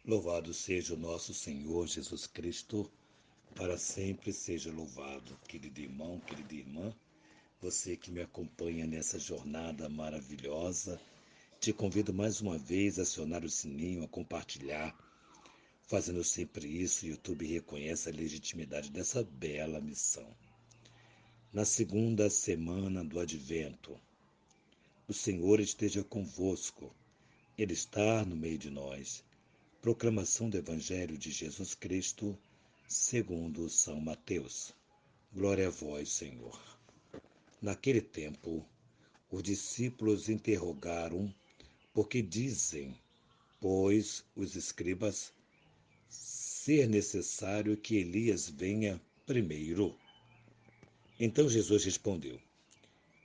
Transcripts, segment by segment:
Louvado seja o nosso Senhor Jesus Cristo, para sempre seja louvado. Querido irmão, querida irmã, você que me acompanha nessa jornada maravilhosa, te convido mais uma vez a acionar o sininho, a compartilhar. Fazendo sempre isso, o YouTube reconhece a legitimidade dessa bela missão. Na segunda semana do Advento, o Senhor esteja convosco, Ele está no meio de nós. Proclamação do Evangelho de Jesus Cristo, segundo São Mateus. Glória a vós, Senhor. Naquele tempo, os discípulos interrogaram, porque dizem, pois, os escribas, ser necessário que Elias venha primeiro. Então Jesus respondeu,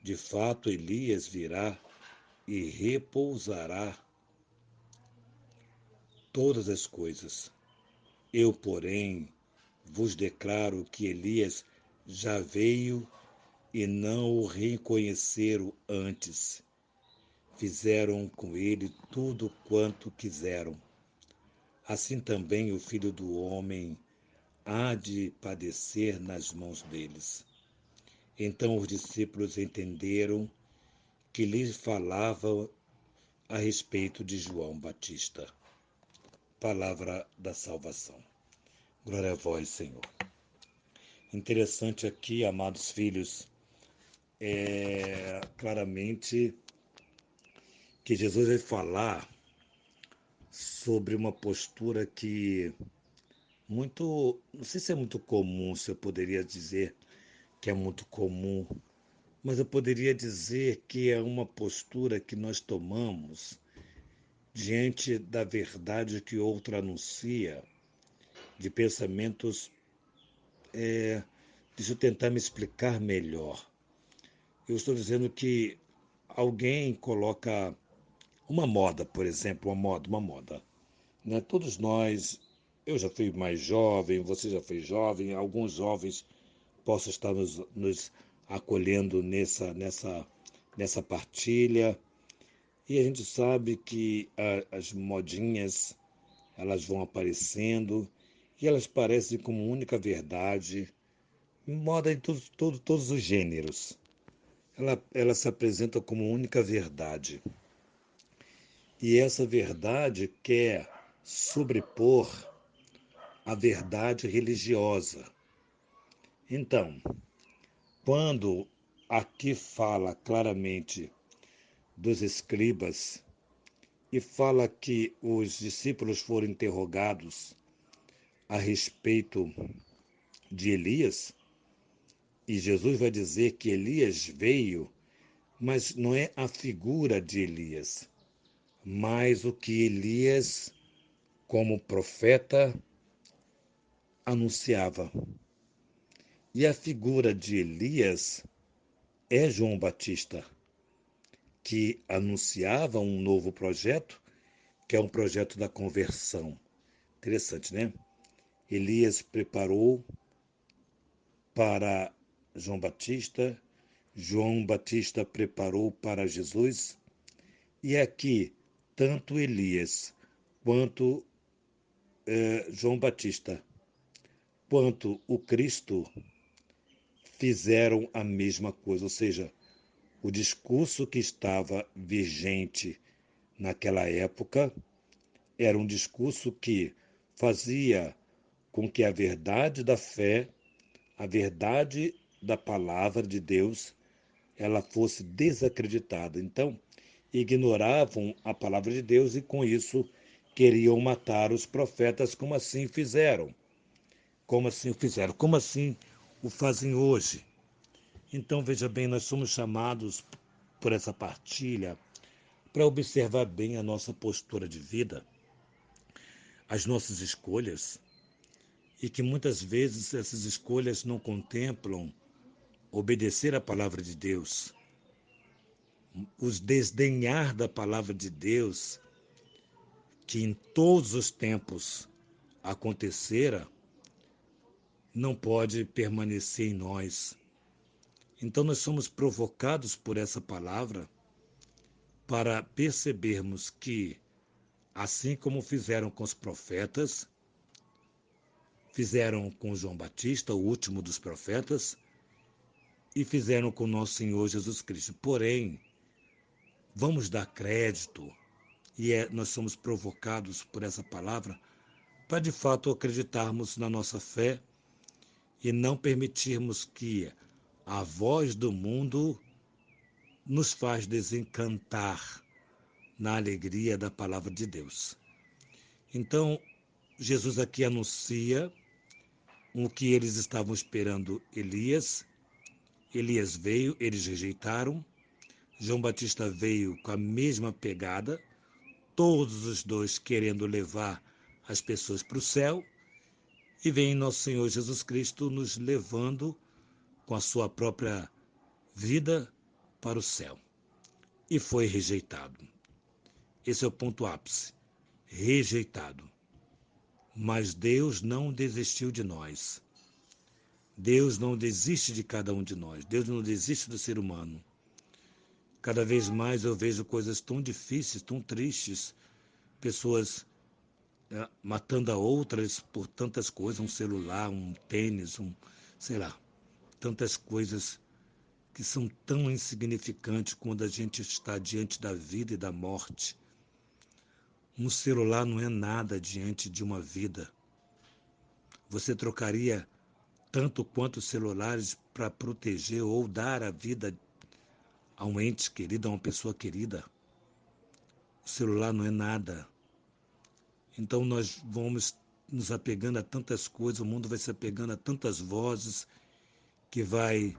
de fato Elias virá e repousará todas as coisas. Eu, porém, vos declaro que Elias já veio e não o reconheceram antes. Fizeram com ele tudo quanto quiseram. Assim também o Filho do Homem há de padecer nas mãos deles. Então os discípulos entenderam que lhes falava a respeito de João Batista. Palavra da salvação. Glória a vós, Senhor. Interessante aqui, amados filhos, claramente que Jesus vai falar sobre uma postura que não sei se é muito comum, se eu poderia dizer que é muito comum, mas eu poderia dizer que é uma postura que nós tomamos diante da verdade que outro anuncia, de pensamentos. Deixa eu tentar me explicar melhor. Eu estou dizendo que alguém coloca uma moda, por exemplo, uma moda. Né? Todos nós, eu já fui mais jovem, você já foi jovem, alguns jovens possam estar nos acolhendo nessa partilha. E a gente sabe que as modinhas, elas vão aparecendo e elas parecem como única verdade, moda em todos os gêneros. Ela se apresenta como única verdade. E essa verdade quer sobrepor a verdade religiosa. Então, quando aqui fala claramente dos escribas e fala que os discípulos foram interrogados a respeito de Elias, e Jesus vai dizer que Elias veio, mas não é a figura de Elias, mas o que Elias, como profeta, anunciava. E a figura de Elias é João Batista, que anunciava um novo projeto, que é um projeto da conversão. Interessante, né? Elias preparou para João Batista, João Batista preparou para Jesus, e aqui, tanto Elias quanto João Batista, quanto o Cristo, fizeram a mesma coisa, ou seja, o discurso que estava vigente naquela época era um discurso que fazia com que a verdade da fé, a verdade da palavra de Deus, ela fosse desacreditada. Então, ignoravam a palavra de Deus e com isso queriam matar os profetas, como assim fizeram? Como assim o fizeram? Como assim o fazem hoje? Então, veja bem, nós somos chamados por essa partilha para observar bem a nossa postura de vida, as nossas escolhas, e que muitas vezes essas escolhas não contemplam obedecer à palavra de Deus, os desdenhar da palavra de Deus, que em todos os tempos acontecera, não pode permanecer em nós. Então nós somos provocados por essa palavra para percebermos que assim como fizeram com os profetas, fizeram com João Batista, o último dos profetas, e fizeram com nosso Senhor Jesus Cristo. Porém, vamos dar crédito, e nós somos provocados por essa palavra, para de fato acreditarmos na nossa fé e não permitirmos que a voz do mundo nos faz desencantar na alegria da palavra de Deus. Então, Jesus aqui anuncia o que eles estavam esperando Elias. Elias veio, eles rejeitaram. João Batista veio com a mesma pegada, todos os dois querendo levar as pessoas para o céu. E vem nosso Senhor Jesus Cristo nos levando com a sua própria vida para o céu. E foi rejeitado. Esse é o ponto ápice. Rejeitado. Mas Deus não desistiu de nós. Deus não desiste de cada um de nós. Deus não desiste do ser humano. Cada vez mais eu vejo coisas tão difíceis, tão tristes, pessoas matando a outras por tantas coisas, um celular, um tênis, sei lá, tantas coisas que são tão insignificantes quando a gente está diante da vida e da morte. Um celular não é nada diante de uma vida. Você trocaria tanto quanto celulares para proteger ou dar a vida a um ente querido, a uma pessoa querida. O celular não é nada. Então nós vamos nos apegando a tantas coisas, o mundo vai se apegando a tantas vozes que vai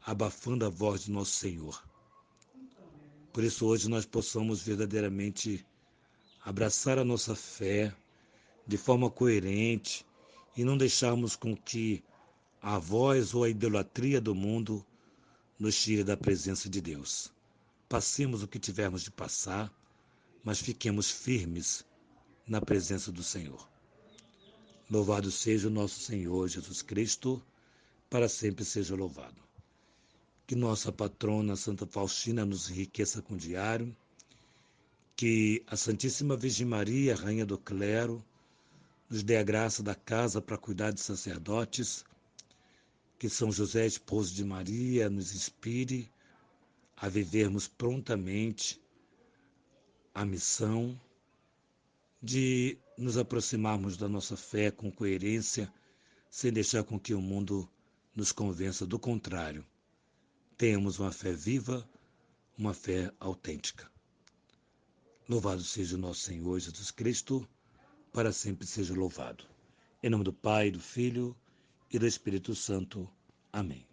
abafando a voz do nosso Senhor. Por isso hoje nós possamos verdadeiramente abraçar a nossa fé de forma coerente e não deixarmos com que a voz ou a idolatria do mundo nos tire da presença de Deus. Passemos o que tivermos de passar, mas fiquemos firmes na presença do Senhor. Louvado seja o nosso Senhor Jesus Cristo, para sempre seja louvado. Que nossa patrona Santa Faustina nos enriqueça com o diário, que a Santíssima Virgem Maria, Rainha do Clero, nos dê a graça da casa para cuidar de sacerdotes, que São José, esposo de Maria, nos inspire a vivermos prontamente a missão de nos aproximarmos da nossa fé com coerência, sem deixar com que o mundo nos convença do contrário. Tenhamos uma fé viva, uma fé autêntica. Louvado seja o nosso Senhor Jesus Cristo, para sempre seja louvado. Em nome do Pai, do Filho e do Espírito Santo. Amém.